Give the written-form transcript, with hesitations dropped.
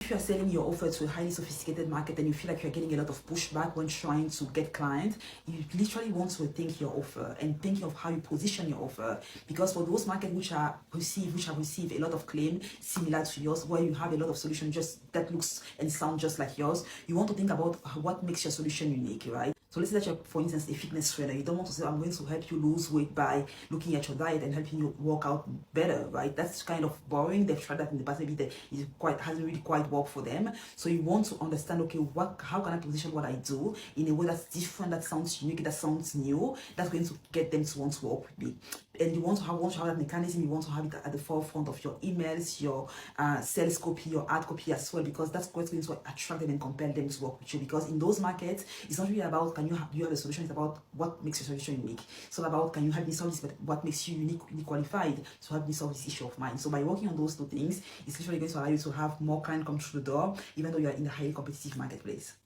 If you're selling your offer to a highly sophisticated market and you feel like you're getting a lot of pushback when trying to get clients, you literally want to rethink your offer and think of how you position your offer. Because for those markets which have received a lot of claim similar to yours, where you have a lot of solution just that looks and sound just like yours, you want to think about what makes your solution unique, right? So let's say that you're, for instance, a fitness trainer. You don't want to say, I'm going to help you lose weight by looking at your diet and helping you work out better, right? That's kind of boring. They've tried that in the past. Maybe that hasn't really quite worked for them. So you want to understand, okay, how can I position what I do in a way that's different, that sounds unique, that sounds new, that's going to get them to want to work with me. And you want to have that mechanism. You want to have it at the forefront of your emails, your sales copy, your ad copy as well, because that's what's going to attract them and compel them to work with you. Because in those markets, it's not really about do you have a solution. It's about what makes your solution unique. It's not about can you help me solve this, but what makes you uniquely qualified to help me solve this issue of mine. So by working on those two things, it's literally going to allow you to have more clients come through the door, even though you're in a highly competitive marketplace.